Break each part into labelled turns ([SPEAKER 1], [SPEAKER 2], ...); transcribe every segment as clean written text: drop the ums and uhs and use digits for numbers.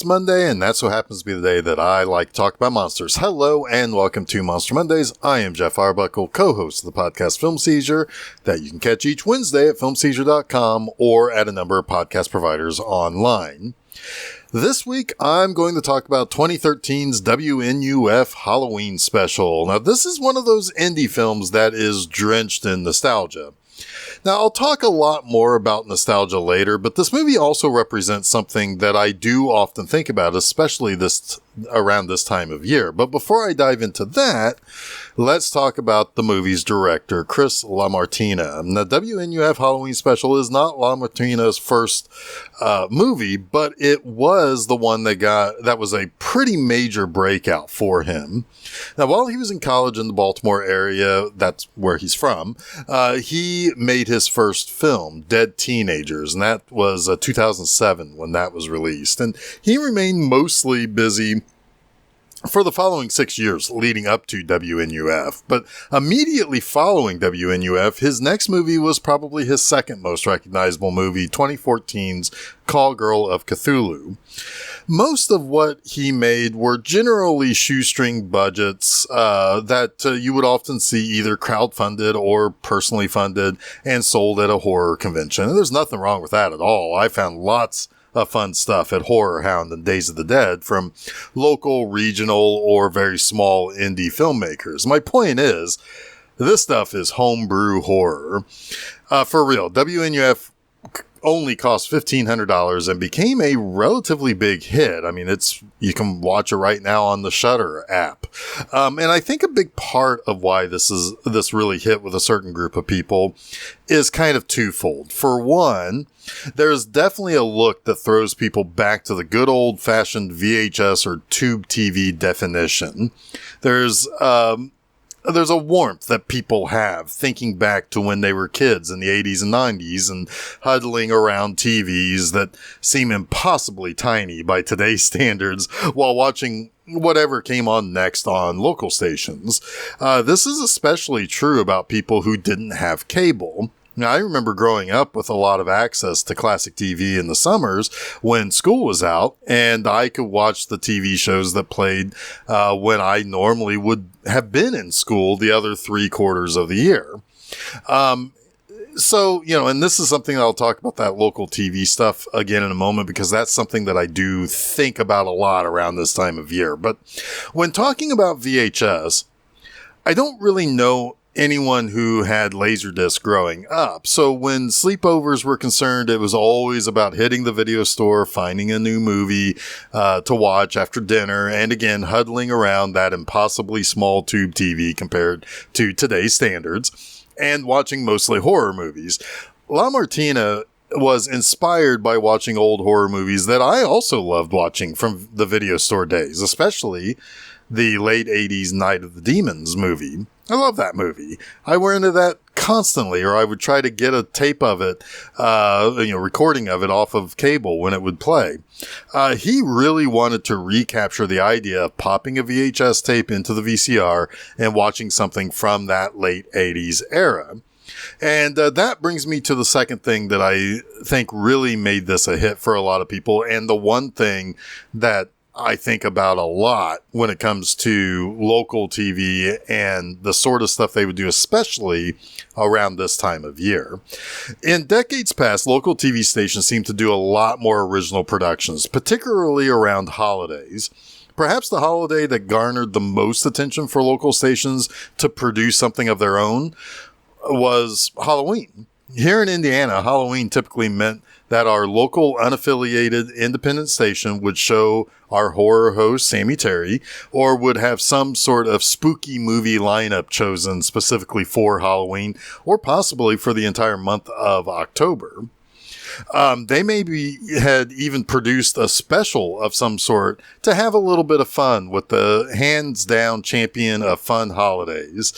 [SPEAKER 1] Monday, and that's what happens to be the day that I like to talk about monsters. Hello, and welcome to Monster Mondays. I am Jeff Arbuckle, co-host of the podcast Film Seizure, that you can catch each Wednesday at filmseizure.com or at a number of podcast providers online. This week, I'm going to talk about 2013's WNUF Halloween Special. Now, this is one of those indie films that is drenched in nostalgia. Now, I'll talk a lot more about nostalgia later, but this movie also represents something that I do often think about, especially around this time of year. But before I dive into that, let's talk about the movie's director, Chris LaMartina. Now, WNUF Halloween Special is not LaMartina's first movie, but it was the one that was a pretty major breakout for him. Now, while he was in college in the Baltimore area, that's where he's from, he made his first film, Dead Teenagers, and that was 2007 when that was released. And he remained mostly busy for the following 6 years leading up to WNUF. But immediately following WNUF, his next movie was probably his second most recognizable movie, 2014's Call Girl of Cthulhu. Most of what he made were generally shoestring budgets that you would often see either crowdfunded or personally funded and sold at a horror convention. And there's nothing wrong with that at all. I found lots of fun stuff at Horror Hound and Days of the Dead from local, regional, or very small indie filmmakers. My point is, this stuff is homebrew horror. For real, WNUF only cost $1,500 and became a relatively big hit. I mean, you can watch it right now on the Shudder app. And I think a big part of why this really hit with a certain group of people is kind of twofold. For one, there's definitely a look that throws people back to the good old-fashioned VHS or tube TV definition. There's a warmth that people have thinking back to when they were kids in the 80s and 90s and huddling around TVs that seem impossibly tiny by today's standards while watching whatever came on next on local stations. This is especially true about people who didn't have cable. Now, I remember growing up with a lot of access to classic TV in the summers when school was out, and I could watch the TV shows that played when I normally would have been in school the other 3/4 of the year. So, and this is something I'll talk about, that local TV stuff again in a moment, because that's something that I do think about a lot around this time of year. But when talking about VHS, I don't really know anyone who had Laserdisc growing up. So when sleepovers were concerned, it was always about hitting the video store, finding a new movie to watch after dinner, and again, huddling around that impossibly small tube TV compared to today's standards, and watching mostly horror movies. LaMartina was inspired by watching old horror movies that I also loved watching from the video store days, especially the late 80s Night of the Demons movie. I love that movie. I were into that constantly, or I would try to get a tape of it, recording of it off of cable when it would play. He really wanted to recapture the idea of popping a VHS tape into the VCR and watching something from that late 80s era. And that brings me to the second thing that I think really made this a hit for a lot of people, and the one thing that I think about a lot when it comes to local TV and the sort of stuff they would do, especially around this time of year. In decades past, local TV stations seem to do a lot more original productions, particularly around holidays. Perhaps the holiday that garnered the most attention for local stations to produce something of their own was Halloween. Here in Indiana, Halloween typically meant that our local unaffiliated independent station would show our horror host, Sammy Terry, or would have some sort of spooky movie lineup chosen specifically for Halloween, or possibly for the entire month of October. They maybe had even produced a special of some sort to have a little bit of fun with the hands-down champion of fun holidays.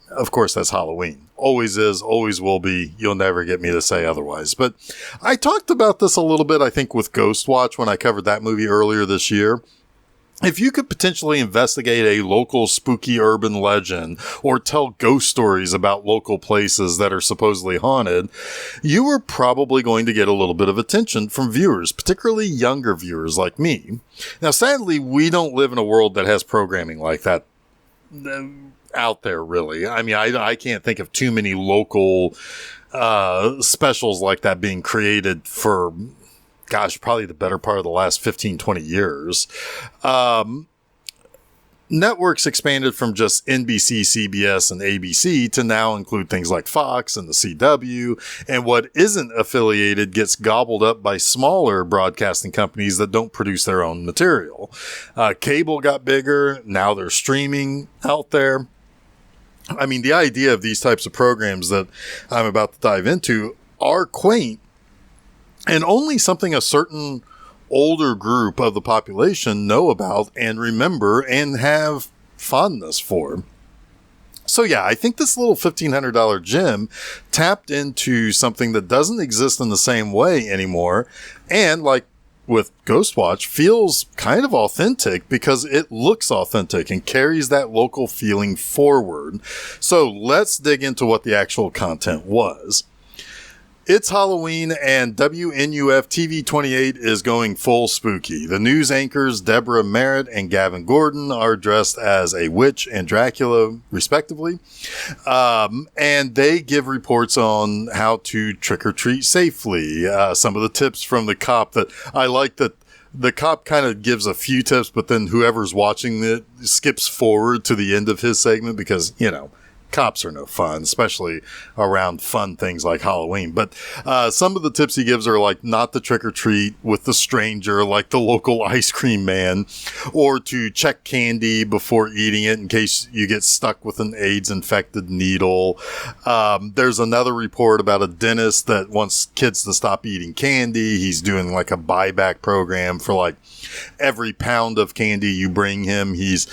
[SPEAKER 1] Of course, that's Halloween. Always is, always will be. You'll never get me to say otherwise. But I talked about this a little bit, I think, with Ghost Watch when I covered that movie earlier this year. If you could potentially investigate a local spooky urban legend or tell ghost stories about local places that are supposedly haunted, you were probably going to get a little bit of attention from viewers, particularly younger viewers like me. Now, sadly, we don't live in a world that has programming like that out there, really. I mean, I can't think of too many local specials like that being created for, gosh, probably the better part of the last 15, 20 years. Networks expanded from just NBC, CBS, and ABC to now include things like Fox and the CW, and what isn't affiliated gets gobbled up by smaller broadcasting companies that don't produce their own material. Cable got bigger, now they're streaming out there. I mean, the idea of these types of programs that I'm about to dive into are quaint, and only something a certain older group of the population know about and remember and have fondness for. So yeah, I think this little $1,500 gem tapped into something that doesn't exist in the same way anymore, and like with Ghostwatch, feels kind of authentic because it looks authentic and carries that local feeling forward. So let's dig into what the actual content was. It's Halloween, and WNUF TV 28 is going full spooky. The news anchors Deborah Merritt and Gavin Gordon are dressed as a witch and Dracula, respectively. And they give reports on how to trick-or-treat safely. Some of the tips from the cop that I like, that the cop kind of gives a few tips, but then whoever's watching it skips forward to the end of his segment because, you know, cops are no fun, especially around fun things like Halloween. But some of the tips he gives are like not to trick or treat with the stranger, like the local ice cream man, or to check candy before eating it in case you get stuck with an AIDS infected needle. There's another report about a dentist that wants kids to stop eating candy. He's doing like a buyback program for like every pound of candy you bring him, he's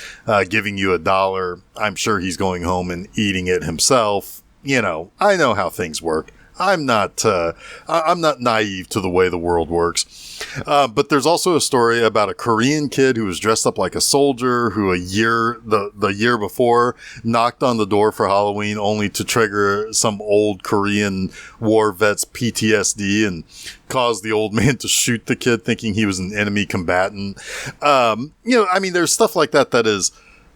[SPEAKER 1] giving you $1. I'm sure he's going home and eating it himself. You know, I know how things work. I'm not naive to the way the world works. But there's also a story about a Korean kid who was dressed up like a soldier who the year before knocked on the door for Halloween only to trigger some old Korean war vet's PTSD and cause the old man to shoot the kid thinking he was an enemy combatant. You know, I mean, there's stuff like that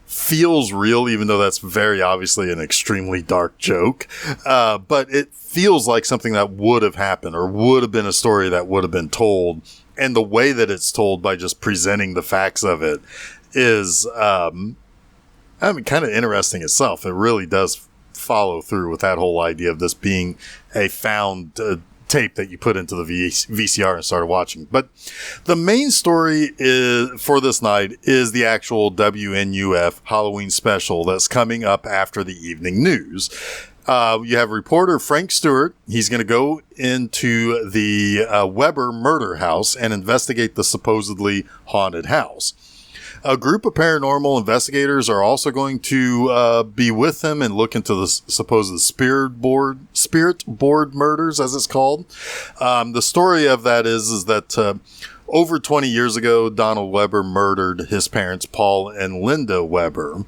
[SPEAKER 1] feels real, even though that's very obviously an extremely dark joke. But it feels like something that would have happened or would have been a story that would have been told. And the way that it's told by just presenting the facts of it is, kind of interesting itself. It really does follow through with that whole idea of this being a found tape that you put into the VCR and started watching. But the main story for this night is the actual WNUF Halloween Special that's coming up after the evening news. You have reporter Frank Stewart. He's going to go into the Weber murder house and investigate the supposedly haunted house. A group of paranormal investigators are also going to be with him and look into the supposed spirit board murders, as it's called. The story of that is that over 20 years ago, Donald Weber murdered his parents, Paul and Linda Weber.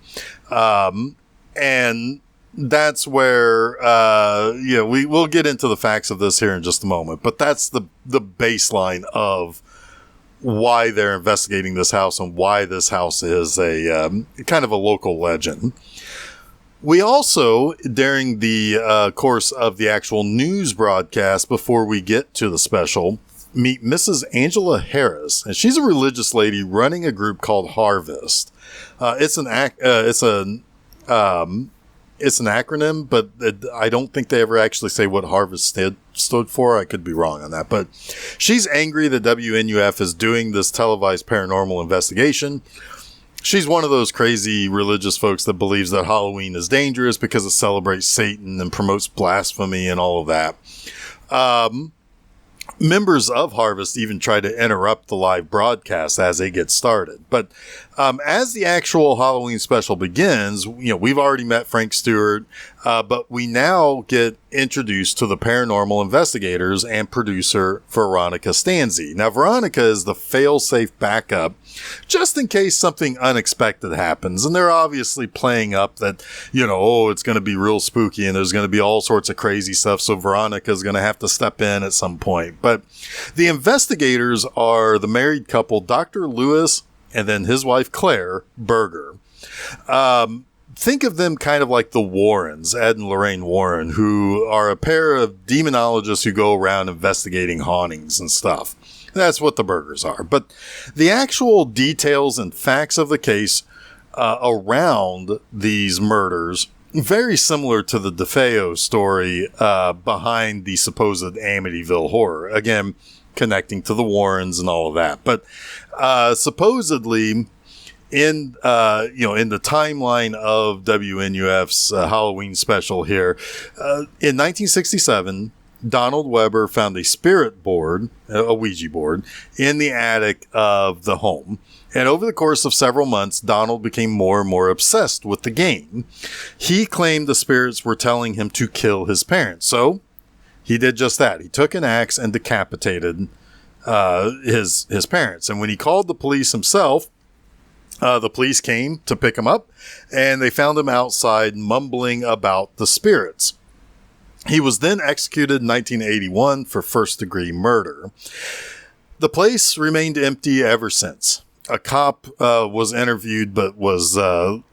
[SPEAKER 1] And that's where, we'll get into the facts of this here in just a moment. But that's the baseline of why they're investigating this house and why this house is a kind of a local legend. We also, during the course of the actual news broadcast, before we get to the special, meet Mrs. Angela Harris, and she's a religious lady running a group called Harvest. It's an acronym, but I don't think they ever actually say what Harvest stood for. I could be wrong on that, but she's angry that WNUF is doing this televised paranormal investigation. She's one of those crazy religious folks that believes that Halloween is dangerous because it celebrates Satan and promotes blasphemy and all of that. Members of Harvest even try to interrupt the live broadcast as they get started. But as the actual Halloween special begins, we've already met Frank Stewart, but we now get introduced to the paranormal investigators and producer Veronica Stanzi. Now, Veronica is the fail-safe backup just in case something unexpected happens. And they're obviously playing up that, it's going to be real spooky and there's going to be all sorts of crazy stuff. So Veronica's going to have to step in at some point. But the investigators are the married couple, Dr. Lewis and then his wife, Claire Berger. Think of them kind of like the Warrens, Ed and Lorraine Warren, who are a pair of demonologists who go around investigating hauntings and stuff. That's what the Bergers are. But the actual details and facts of the case around these murders, very similar to the DeFeo story behind the supposed Amityville horror. Again, connecting to the Warrens and all of that. But supposedly, in the timeline of WNUF's Halloween special here, in 1967, Donald Weber found a spirit board, a Ouija board, in the attic of the home. And over the course of several months, Donald became more and more obsessed with the game. He claimed the spirits were telling him to kill his parents. So he did just that. He took an axe and decapitated his parents. And when he called the police himself, the police came to pick him up, and they found him outside mumbling about the spirits. He was then executed in 1981 for first-degree murder. The place remained empty ever since. A cop was interviewed, but was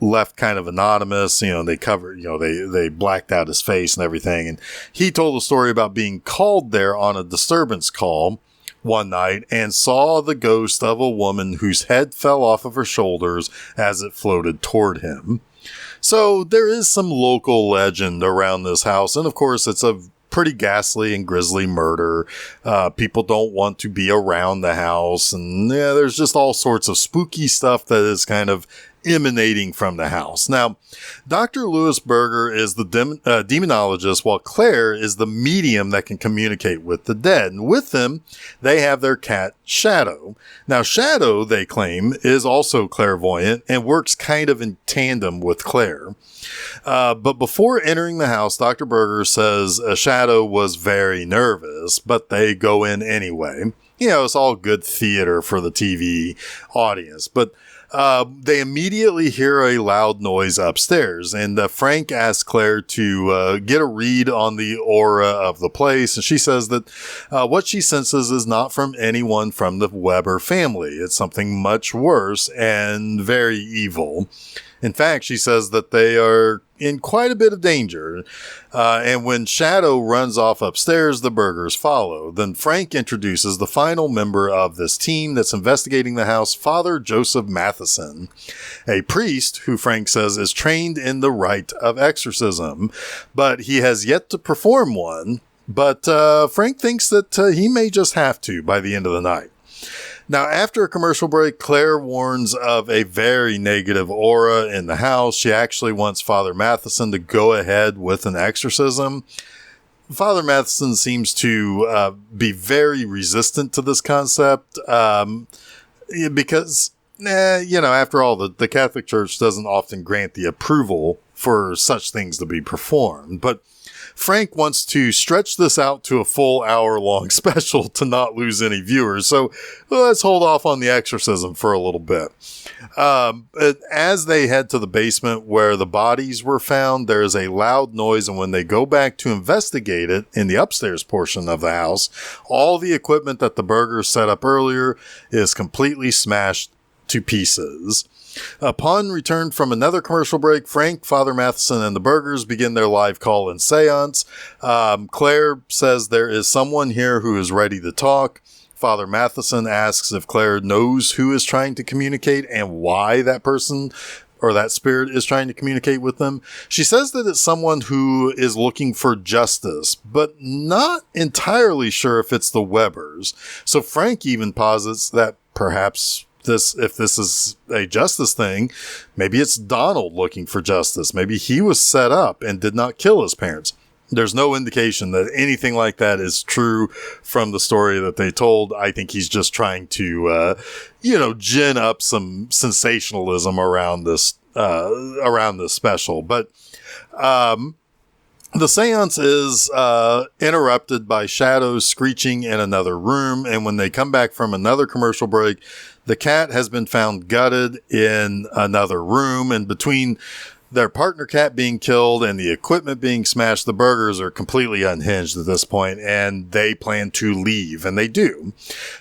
[SPEAKER 1] left kind of anonymous. They covered, they blacked out his face and everything. And he told a story about being called there on a disturbance call one night and saw the ghost of a woman whose head fell off of her shoulders as it floated toward him. So there is some local legend around this house. And of course, it's a pretty ghastly and grisly murder. People don't want to be around the house. And there's just all sorts of spooky stuff that is kind of emanating from the house. Now, Dr. Louis Berger is the demonologist, while Claire is the medium that can communicate with the dead. And with them, they have their cat, Shadow. Now, Shadow, they claim, is also clairvoyant and works kind of in tandem with Claire. But before entering the house, Dr. Berger says Shadow was very nervous, but they go in anyway. It's all good theater for the TV audience. But they immediately hear a loud noise upstairs, and Frank asks Claire to get a read on the aura of the place, and she says that what she senses is not from anyone from the Weber family. It's something much worse and very evil. In fact, she says that they are in quite a bit of danger. And when Shadow runs off upstairs, the Bergers follow. Then Frank introduces the final member of this team that's investigating the house, Father Joseph Matheson, a priest who Frank says is trained in the rite of exorcism, but he has yet to perform one. But Frank thinks that he may just have to by the end of the night. Now, after a commercial break, Claire warns of a very negative aura in the house. She actually wants Father Matheson to go ahead with an exorcism. Father Matheson seems to be very resistant to this concept because, after all, the Catholic Church doesn't often grant the approval for such things to be performed. But Frank wants to stretch this out to a full hour-long special to not lose any viewers, so let's hold off on the exorcism for a little bit. As they head to the basement where the bodies were found, there is a loud noise, and when they go back to investigate it in the upstairs portion of the house, all the equipment that the Bergers set up earlier is completely smashed to pieces. Upon return from another commercial break, Frank, Father Matheson, and the Bergers begin their live call-in seance. Claire says there is someone here who is ready to talk. Father Matheson asks if Claire knows who is trying to communicate and why that person or that spirit is trying to communicate with them. She says that it's someone who is looking for justice, but not entirely sure if it's the Webers. So Frank even posits that perhaps if this is a justice thing, maybe it's Donald looking for justice. Maybe he was set up and did not kill his parents. There's no indication that anything like that is true from the story that they told. I think he's just trying to, gin up some sensationalism around this special. But, the seance is interrupted by shadows screeching in another room, and when they come back from another commercial break, the cat has been found gutted in another room, and between their partner cat being killed and the equipment being smashed, the burgers are completely unhinged at this point, and they plan to leave, and they do.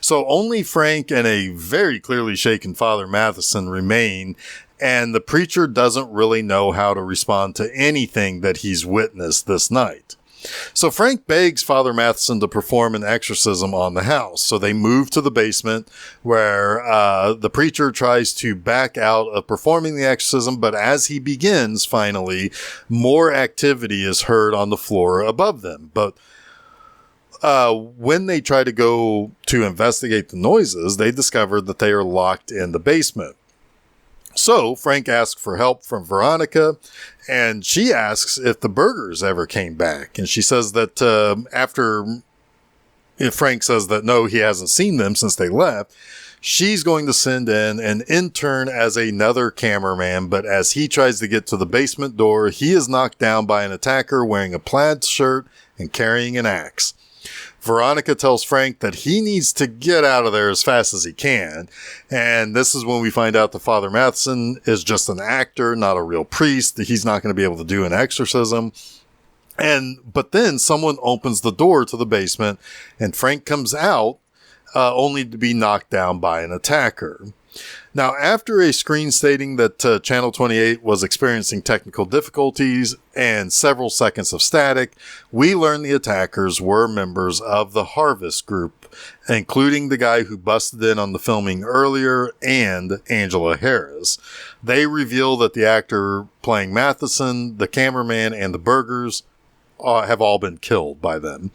[SPEAKER 1] So only Frank and a very clearly shaken Father Matheson remain, and the preacher doesn't really know how to respond to anything that he's witnessed this night. So Frank begs Father Matheson to perform an exorcism on the house. So they move to the basement where the preacher tries to back out of performing the exorcism. But as he begins, finally, more activity is heard on the floor above them. But when they try to go to investigate the noises, they discover that they are locked in the basement. So Frank asks for help from Veronica, and she asks if the burgers ever came back. And she says that if Frank says that no, he hasn't seen them since they left, she's going to send in an intern as another cameraman. But as he tries to get to the basement door, he is knocked down by an attacker wearing a plaid shirt and carrying an axe. Veronica tells Frank that he needs to get out of there as fast as he can. And this is when we find out that Father Matheson is just an actor, not a real priest. He's not going to be able to do an exorcism. But then someone opens the door to the basement and Frank comes out, only to be knocked down by an attacker. Now, after a screen stating that Channel 28 was experiencing technical difficulties and several seconds of static, we learn the attackers were members of the Harvest Group, including the guy who busted in on the filming earlier and Angela Harris. They reveal that the actor playing Matheson, the cameraman, and the burgers have all been killed by them.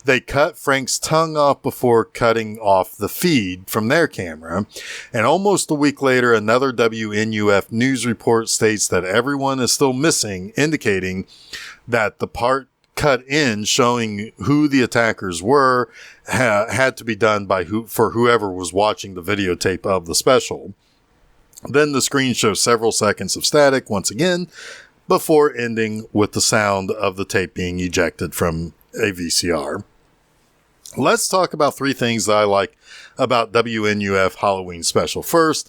[SPEAKER 1] They cut Frank's tongue off before cutting off the feed from their camera. And almost a week later, another WNUF news report states that everyone is still missing, indicating that the part cut in showing who the attackers were had to be done by whoever was watching the videotape of the special. Then the screen shows several seconds of static once again, before ending with the sound of the tape being ejected from a VCR. Let's talk about three things that I like about WNUF Halloween Special. First,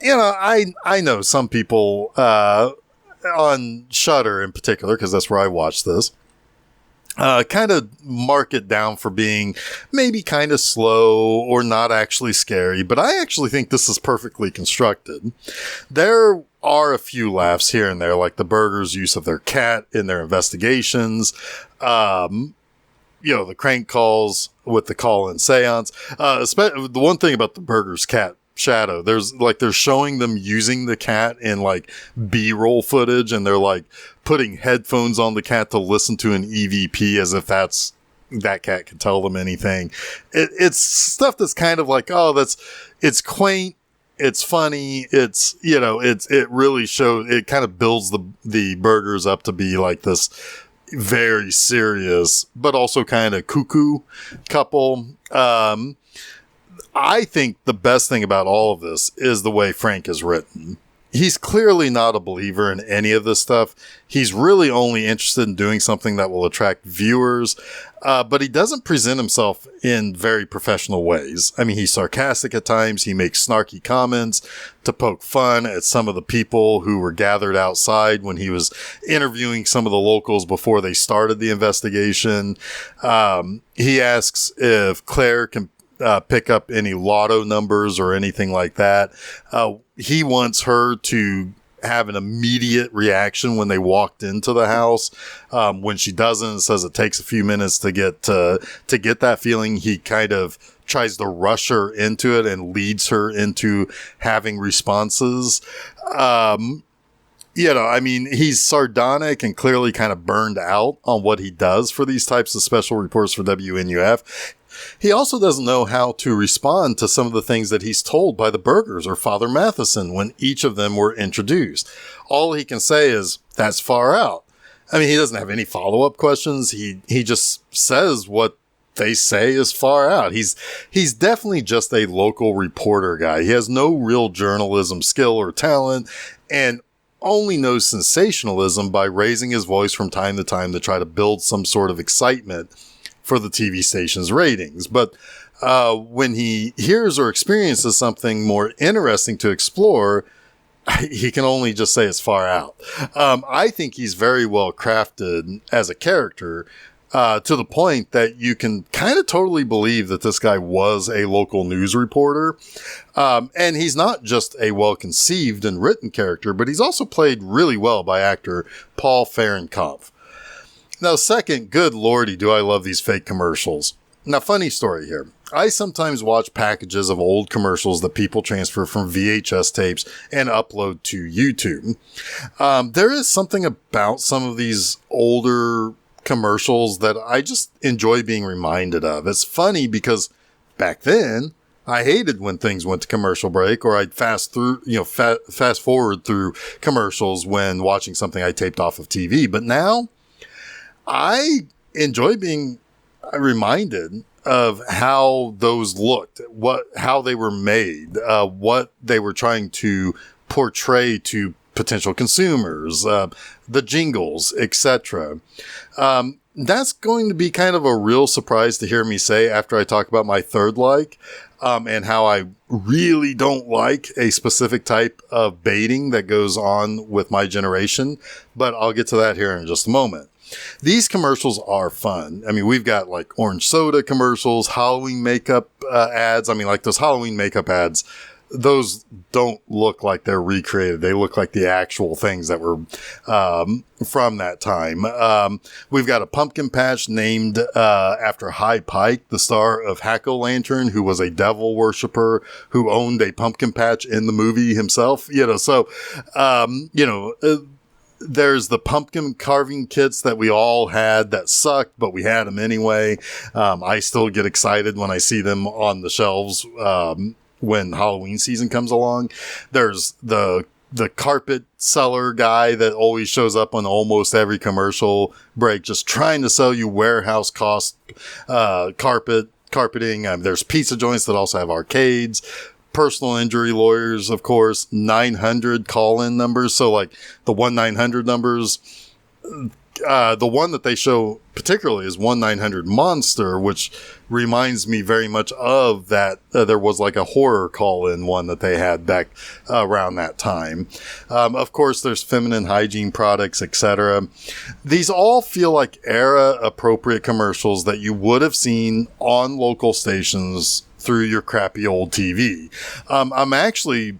[SPEAKER 1] I know some people on Shudder in particular, because that's where I watched this, kind of mark it down for being maybe kind of slow or not actually scary, but I actually think this is perfectly constructed. There are a few laughs here and there, like the burgers' use of their cat in their investigations, the crank calls with the call-in seance. The one thing about the burgers' cat shadow, they're showing them using the cat in like B-roll footage, and they're like putting headphones on the cat to listen to an EVP as if that cat can tell them anything. It's stuff that's kind of like, it's quaint. It's funny. It really shows, it kind of builds the burgers up to be like this very serious, but also kind of cuckoo couple. I think the best thing about all of this is the way Frank is written. He's clearly not a believer in any of this stuff. He's really only interested in doing something that will attract viewers, but he doesn't present himself in very professional ways. I mean, he's sarcastic at times. He makes snarky comments to poke fun at some of the people who were gathered outside when he was interviewing some of the locals before they started the investigation. He asks if Claire can pick up any lotto numbers or anything like that. He wants her to have an immediate reaction when they walked into the house. When she doesn't, says it takes a few minutes to get that feeling. He kind of tries to rush her into it and leads her into having responses. He's sardonic and clearly kind of burned out on what he does for these types of special reports for WNUF. He also doesn't know how to respond to some of the things that he's told by the burgers or Father Matheson when each of them were introduced. All he can say is, "That's far out." I mean, he doesn't have any follow-up questions. He just says what they say is far out. He's definitely just a local reporter guy. He has no real journalism skill or talent, and only knows sensationalism by raising his voice from time to time to try to build some sort of excitement for the TV station's ratings. But when he hears or experiences something more interesting to explore, he can only just say it's far out. I think he's very well crafted as a character, to the point that you can kind of totally believe that this guy was a local news reporter. And he's not just a well-conceived and written character, but he's also played really well by actor Paul Fahrenkampf. Now, second, good lordy, do I love these fake commercials. Now, funny story here. I sometimes watch packages of old commercials that people transfer from VHS tapes and upload to YouTube. There is something about some of these older commercials that I just enjoy being reminded of. It's funny because back then I hated when things went to commercial break, or I'd fast forward through commercials when watching something I taped off of TV. But now I enjoy being reminded of how those looked, how they were made, what they were trying to portray to potential consumers, the jingles, etc. That's going to be kind of a real surprise to hear me say after I talk about my third like, and how I really don't like a specific type of baiting that goes on with my generation. But I'll get to that here in just a moment. These commercials are fun. I mean, we've got like orange soda commercials, Halloween makeup ads. I mean, like those Halloween makeup ads, those don't look like they're recreated. They look like the actual things that were from that time. We've got a pumpkin patch named after High Pike, the star of Hack-O-Lantern, who was a devil worshiper who owned a pumpkin patch in the movie himself. There's the pumpkin carving kits that we all had that sucked, but we had them anyway. I still get excited when I see them on the shelves when Halloween season comes along. There's the carpet seller guy that always shows up on almost every commercial break, just trying to sell you warehouse cost carpeting. There's pizza joints that also have arcades. Personal injury lawyers, of course, 900 call-in numbers. So like the 1-900 numbers, the one that they show particularly is 1-900-MONSTER, which reminds me very much of that. There was like a horror call-in one that they had back around that time. Of course, there's feminine hygiene products, etc. These all feel like era-appropriate commercials that you would have seen on local stations through your crappy old TV. I'm actually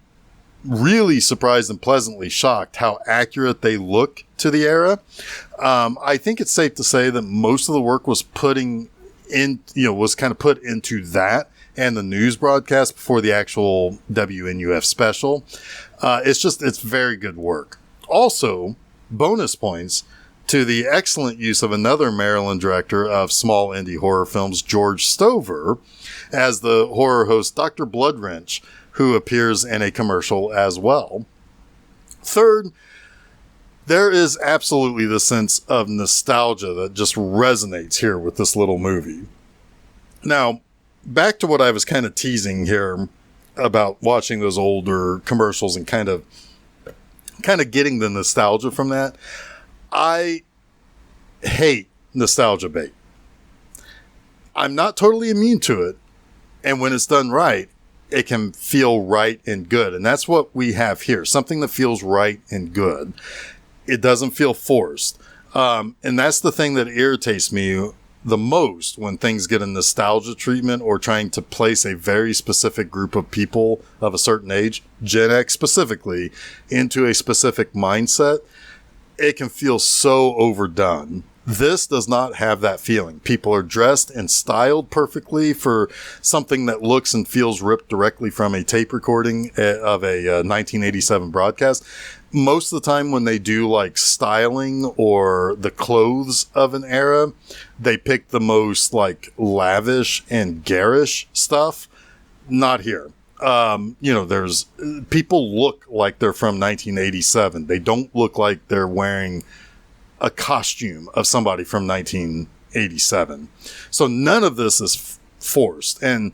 [SPEAKER 1] really surprised and pleasantly shocked how accurate they look to the era. I think it's safe to say that most of the work was put into that and the news broadcast before the actual WNUF special. It's very good work. Also, bonus points to the excellent use of another Maryland director of small indie horror films, George Stover, as the horror host Dr. Bloodwrench, who appears in a commercial as well. Third, there is absolutely the sense of nostalgia that just resonates here with this little movie. Now, back to what I was kind of teasing here about watching those older commercials and kind of getting the nostalgia from that. I hate nostalgia bait. I'm not totally immune to it. And when it's done right, it can feel right and good. And that's what we have here. Something that feels right and good. It doesn't feel forced. And that's the thing that irritates me the most when things get a nostalgia treatment or trying to place a very specific group of people of a certain age, Gen X specifically, into a specific mindset. It can feel so overdone. This does not have that feeling. People are dressed and styled perfectly for something that looks and feels ripped directly from a tape recording of a 1987 broadcast. Most of the time when they do like styling or the clothes of an era, they pick the most like lavish and garish stuff. Not here. There's people look like they're from 1987. They don't look like they're wearing a costume of somebody from 1987. So none of this is forced. And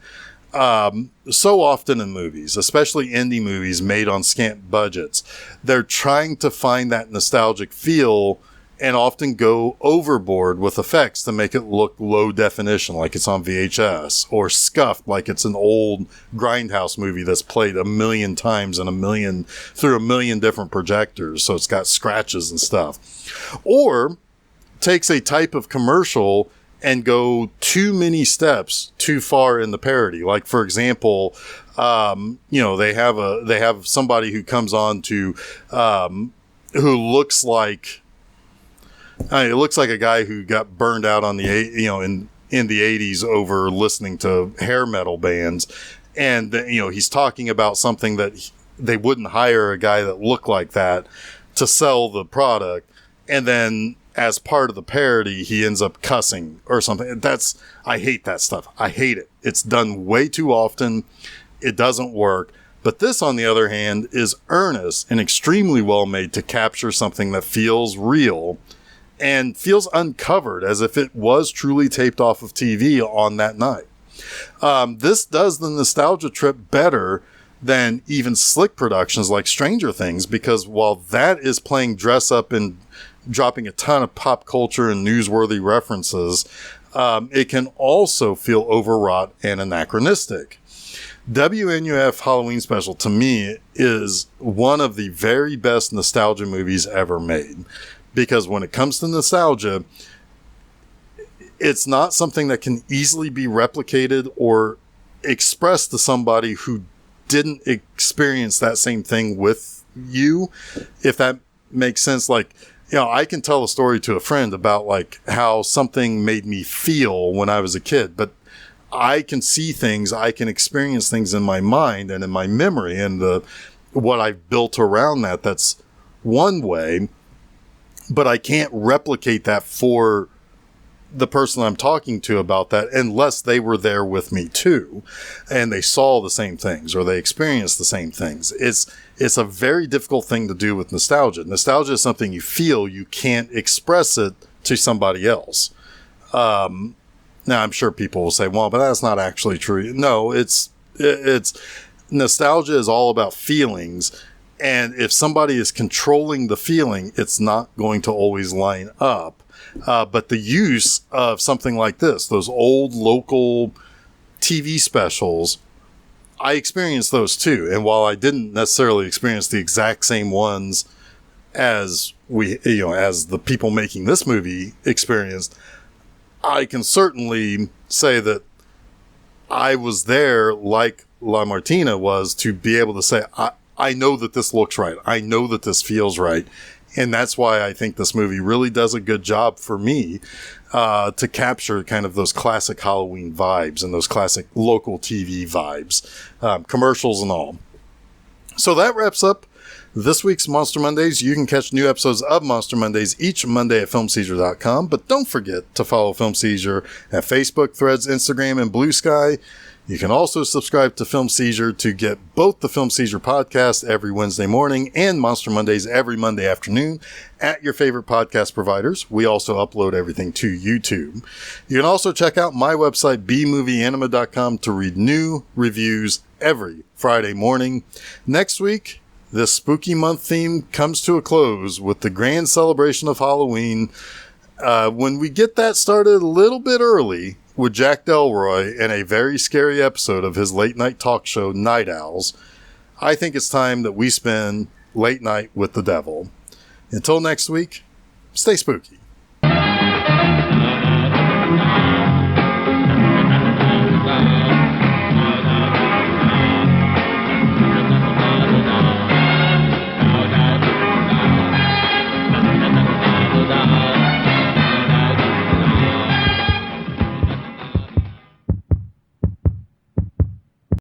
[SPEAKER 1] so often in movies, especially indie movies made on scant budgets, they're trying to find that nostalgic feel and often go overboard with effects to make it look low definition, like it's on VHS, or scuffed, like it's an old grindhouse movie that's played a million times and through a million different projectors, so it's got scratches and stuff. Or takes a type of commercial and go too many steps too far in the parody. Like, for example, they have somebody who comes on to who looks like. It looks like a guy who got burned out on in the 80s over listening to hair metal bands. And, he's talking about something that they wouldn't hire a guy that looked like that to sell the product. And then as part of the parody, he ends up cussing or something. I hate that stuff. I hate it. It's done way too often. It doesn't work. But this, on the other hand, is earnest and extremely well made to capture something that feels real and feels uncovered, as if it was truly taped off of TV on that night. This does the nostalgia trip better than even slick productions like Stranger Things, because while that is playing dress up and dropping a ton of pop culture and newsworthy references, it can also feel overwrought and anachronistic. WNUF Halloween Special, to me, is one of the very best nostalgia movies ever made. Because when it comes to nostalgia, it's not something that can easily be replicated or expressed to somebody who didn't experience that same thing with you, if that makes sense. Like, I can tell a story to a friend about like how something made me feel when I was a kid, but I can see things, I can experience things in my mind and in my memory, and what I've built around that. That's one way. But I can't replicate that for the person I'm talking to about that unless they were there with me too, and they saw the same things or they experienced the same things. It's a very difficult thing to do with nostalgia. Nostalgia is something you feel, you can't express it to somebody else. Now I'm sure people will say, well, but that's not actually true. No, it's nostalgia is all about feelings. And if somebody is controlling the feeling, it's not going to always line up. But the use of something like this, those old local TV specials, I experienced those too. And while I didn't necessarily experience the exact same ones as as the people making this movie experienced, I can certainly say that I was there like La Martina was, to be able to say, I know that this looks right. I know that this feels right. And that's why I think this movie really does a good job for me to capture kind of those classic Halloween vibes and those classic local TV vibes, commercials and all. So that wraps up this week's Monster Mondays. You can catch new episodes of Monster Mondays each Monday at filmseizure.com. But don't forget to follow Film Seizure at Facebook, Threads, Instagram, and Blue Sky. You can also subscribe to Film Seizure to get both the Film Seizure podcast every Wednesday morning and Monster Mondays every Monday afternoon at your favorite podcast providers. We also upload everything to YouTube. You can also check out my website, bmovieanima.com, to read new reviews every Friday morning. Next week, this spooky month theme comes to a close with the grand celebration of Halloween. When we get that started a little bit early, with Jack Delroy in a very scary episode of his late night talk show, Night Owls, I think it's time that we spend late night with the devil. Until next week, stay spooky.